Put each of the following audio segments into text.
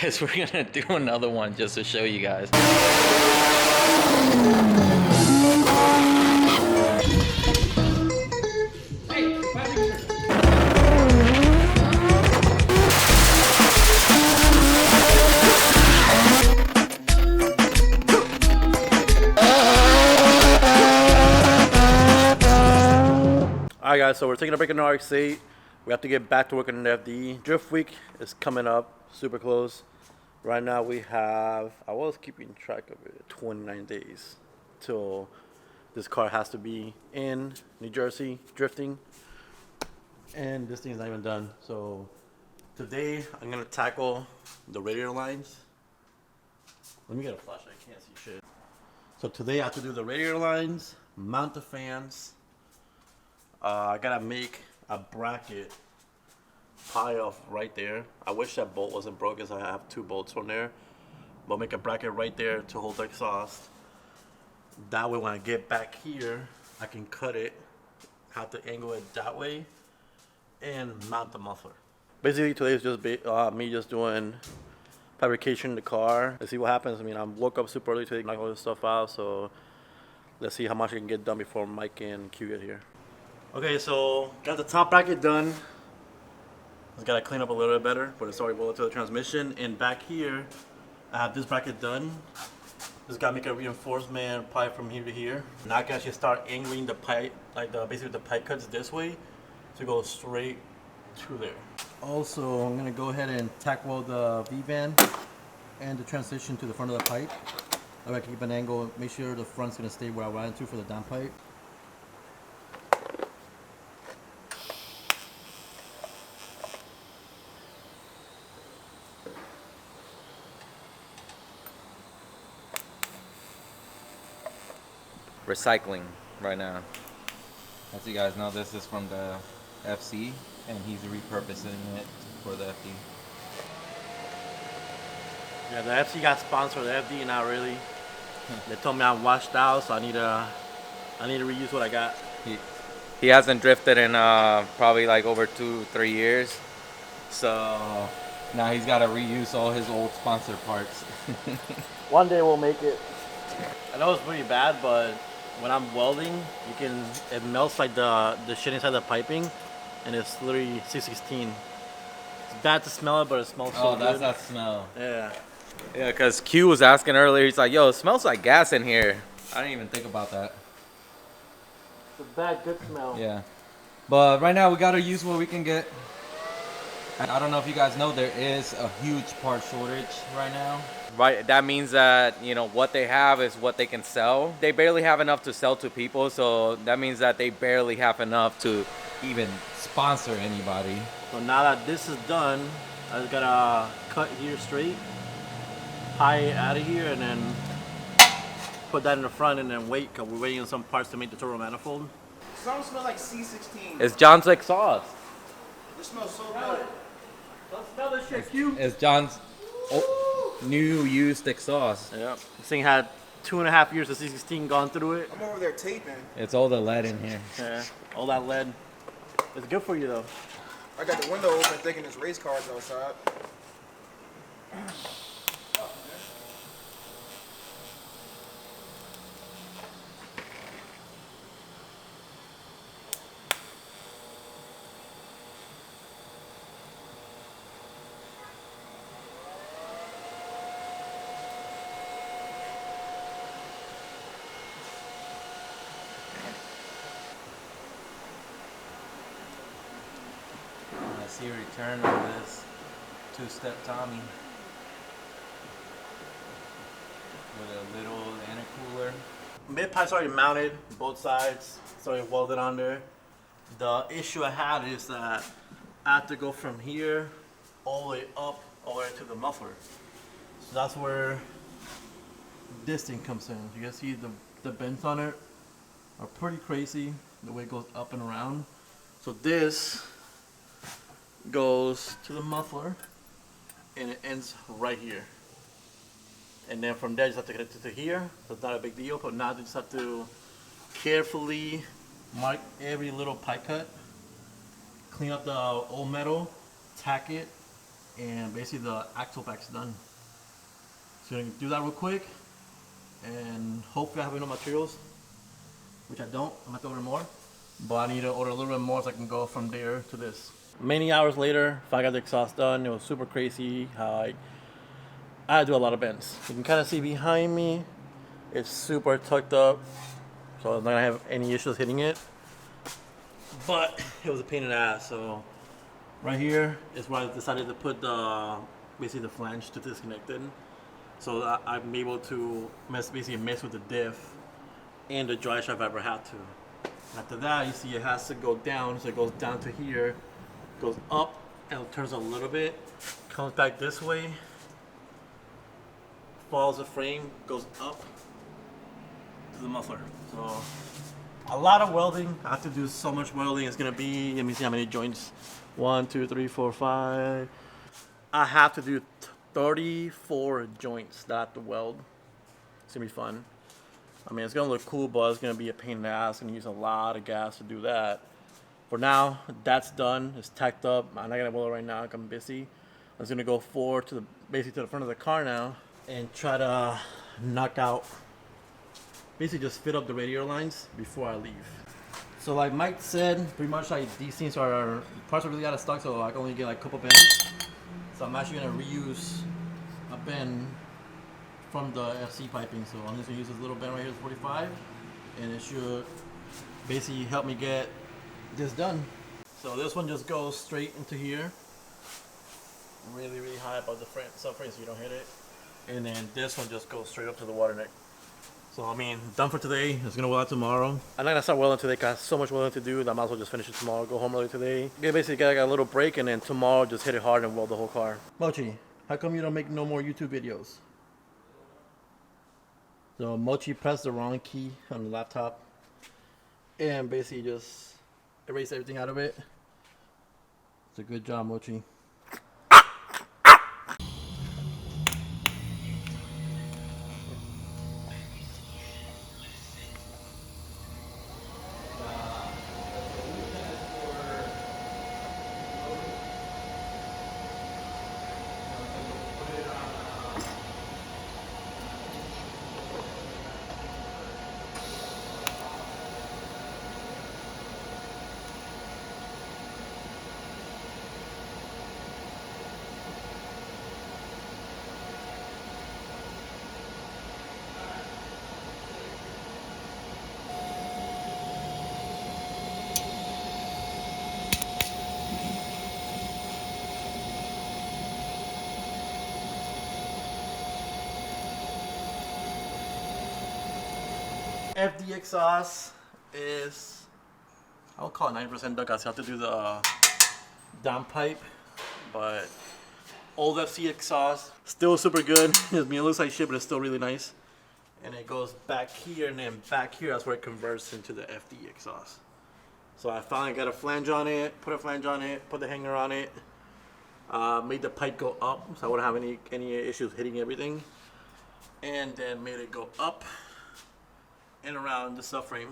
guess we're gonna do another one just to show you guys. Alright guys, so we're taking a break in the RX-8. We have to get back to working in the FD. Drift week is coming up, super close. Right now we have, I was keeping track of it, 29 days till this car has to be in New Jersey drifting. And this thing's not even done. So today I'm gonna tackle the radiator lines. Let me get a flashlight, I can't see shit. So today I have to do the radiator lines, mount the fans. I gotta make a bracket pie off right there. I wish that bolt wasn't broken because I have 2 bolts from there. But make a bracket right there to hold the exhaust. That way when I get back here, I can cut it, have to angle it that way, and mount the muffler. Basically today is just me just doing fabrication in the car. Let's see what happens. I mean, I woke up super early today, knock all this stuff out, so let's see how much I can get done before Mike and Q get here. Okay, so got the top bracket done. Just gotta clean up a little bit better, but it's already bolted to the transmission. And back here, I have this bracket done. Just gotta make a reinforcement pipe from here to here. Now I can actually start angling the pipe, like basically the pipe cuts this way to go straight to there. Also, I'm gonna go ahead and tack weld the V-band and the transition to the front of the pipe. I can keep an angle, make sure the front's gonna stay where I ran to for the down pipe. Recycling right now. As you guys know, this is from the FC, and he's repurposing it for the FD. Yeah, the FC got sponsored, the FD not really. They told me I'm washed out, so I need to reuse what I got. He hasn't drifted in probably like over 2-3 years, so now he's got to reuse all his old sponsor parts. One day we'll make it. I know it's pretty bad, but when I'm welding, it melts like the shit inside the piping, and it's literally C16. It's bad to smell it, but it smells so good. Oh, that's that smell. Yeah. Yeah, because Q was asking earlier, he's like, yo, it smells like gas in here. I didn't even think about that. It's a bad, good smell. Yeah. But right now, we got to use what we can get. I don't know if you guys know, there is a huge part shortage right now. Right, that means that, you know, what they have is what they can sell. They barely have enough to sell to people, so that means that they barely have enough to even sponsor anybody. So now that this is done, I just gotta cut here straight, pie it out of here, and then put that in the front and then wait, because we're waiting on some parts to make the turbo manifold. Some smell like C16. It's John's exhaust. It smells so good. Don't smell this shit, Q. It's John's new used exhaust. Yeah, this thing had 2.5 years of C16 gone through it. I'm over there taping. It's all the lead in here. Yeah, all that lead. It's good for you though. I got the window open thinking there's race cars outside. I see a return of this 2-step Tommy with a little intercooler. Mid pipe's already mounted, both sides. It's already welded on there. The issue I had is that I have to go from here all the way up, all the way to the muffler. So that's where this thing comes in. You guys see the bends on it are pretty crazy, the way it goes up and around. So this goes to the muffler and it ends right here. And then from there you just have to get it to here. So it's not a big deal, but now you just have to carefully mark every little pipe cut, clean up the old metal, tack it, and basically the axle pack's done. So I'm gonna do that real quick, and hopefully I have enough materials, which I don't. I'm gonna have to order more, but I need to order a little bit more so I can go from there to this. Many hours later, I got the exhaust done. It was super crazy how I had to do a lot of bends. You can kind of see behind me, it's super tucked up, so I'm not gonna have any issues hitting it. But it was a pain in the ass. So right here is where I decided to put basically the flange to disconnect it, so that I'm able to mess with the diff and the dry shaft if I ever had to. After that, you see it has to go down, so it goes down to here, goes up, and it turns a little bit, comes back this way, follows the frame, goes up to the muffler. So a lot of welding. I have to do so much welding. It's gonna be, let me see how many joints. 1, 2, 3, 4, 5. I have to do 34 joints that I have to weld. It's gonna be fun. I mean, it's gonna look cool, but it's gonna be a pain in the ass. Gonna use a lot of gas to do that. For now, that's done. It's tacked up. I'm not gonna weld it right now. I'm busy. I'm just gonna go forward to basically to the front of the car now and try to knock out, basically just fit up the radiator lines before I leave. So like Mike said, pretty much like these things are parts are really out of stock, so I can only get like a couple bends. So I'm actually gonna reuse a bend from the FC piping. So I'm just gonna use this little bend right here, 45, and it should basically help me get this done. So this one just goes straight into here, really, really high above the subframe so you don't hit it. And then this one just goes straight up to the water neck. So I mean, done for today. It's gonna weld out tomorrow. I'm not gonna start welding today because I have so much welding to do that I might as well just finish it tomorrow. Go home early today. Basically get a little break, and then tomorrow just hit it hard and weld the whole car. Mochi, how come you don't make no more YouTube videos? So Mochi pressed the wrong key on the laptop and basically just erased everything out of it. It's a good job, Mochi. FD exhaust is, I'll call it 9% dug. I still have to do the downpipe, but old FC exhaust, still super good. I mean, it looks like shit, but it's still really nice. And it goes back here, and then back here, that's where it converts into the FD exhaust. So I finally got a flange on it, put a flange on it, put the hanger on it, made the pipe go up, so I wouldn't have any issues hitting everything. And then made it go up and around the subframe,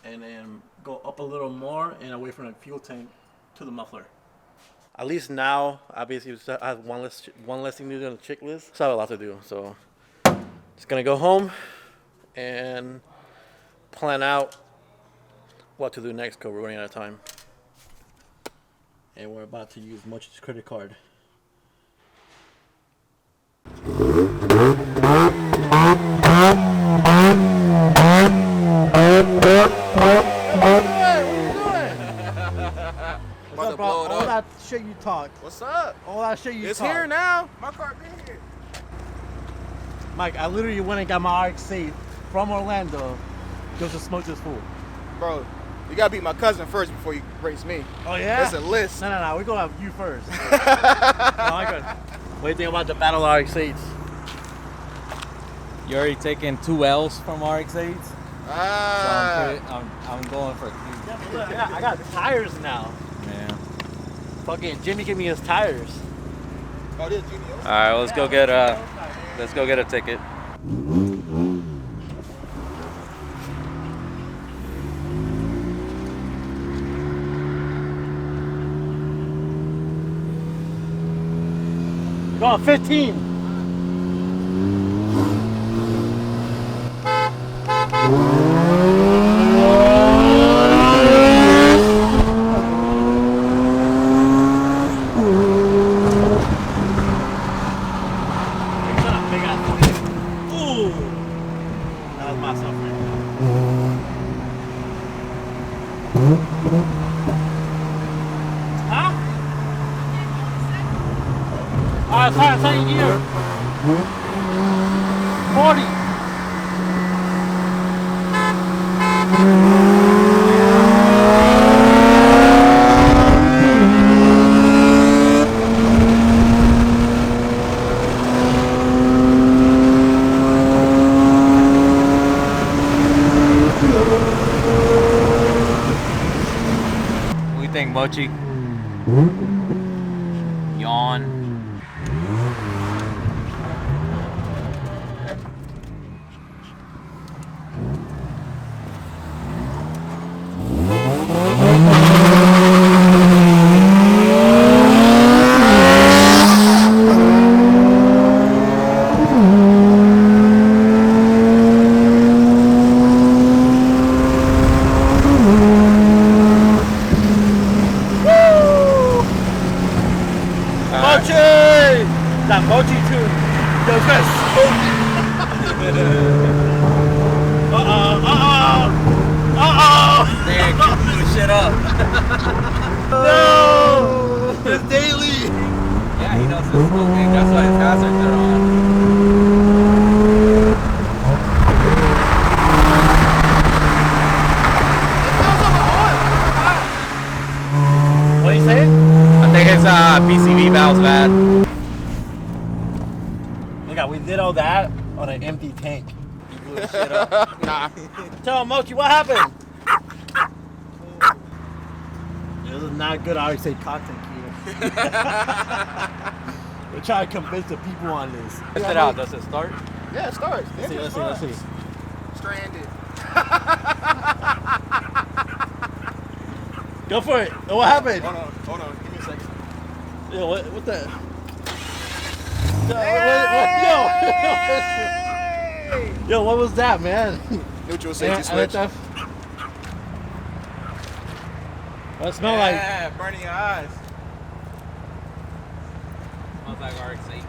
and then go up a little more and away from the fuel tank to the muffler. At least now, obviously, I have one less thing to do on the checklist, so I have a lot to do. So, just gonna go home and plan out what to do next because we're running out of time, and we're about to use Mochi's credit card. About to blow it All up. that shit you talk. What's up? All that shit you It's talk. here now. My car been here. Mike, I literally went and got my RX-8 from Orlando just to smoke this fool. Bro, you gotta beat my cousin first before you race me. Oh yeah? That's a list. No, we're gonna have you first. What do you think about the battle RX-8s? You already taken 2 L's from RX-8s? Ah. So I'm going for 2. Yeah, but look, I got tires now. Yeah. Fucking Jimmy gave me his tires. Oh, this Jimmy. All right, let's go get a ticket. Go on 15. Ooh, that was my suffering. Huh? Alright, sorry, here. 40. What do you think, Mochi? Yawn. Mochi! That Mochi too. Yo, Chris. Man, keep this shit up. No! It's daily. Yeah, he knows this little thing. That's why his hazards are on. What are you saying? I think his PCV valve's bad. Look out, we did all that on an empty tank. He blew his shit up. Nah. Tell him, Mochi, what happened? This is not good RX-8 content, Keto. We're trying to convince the people on this. Test it out. Does it start? Yeah, it starts. Let's see. Stranded. Go for it. Oh, what happened? Hold on. Give me a second. Yo, what the? Yo, what was that, man? Neutral safety switch. What it smell like? Yeah, burning your eyes. Smells like RX-8.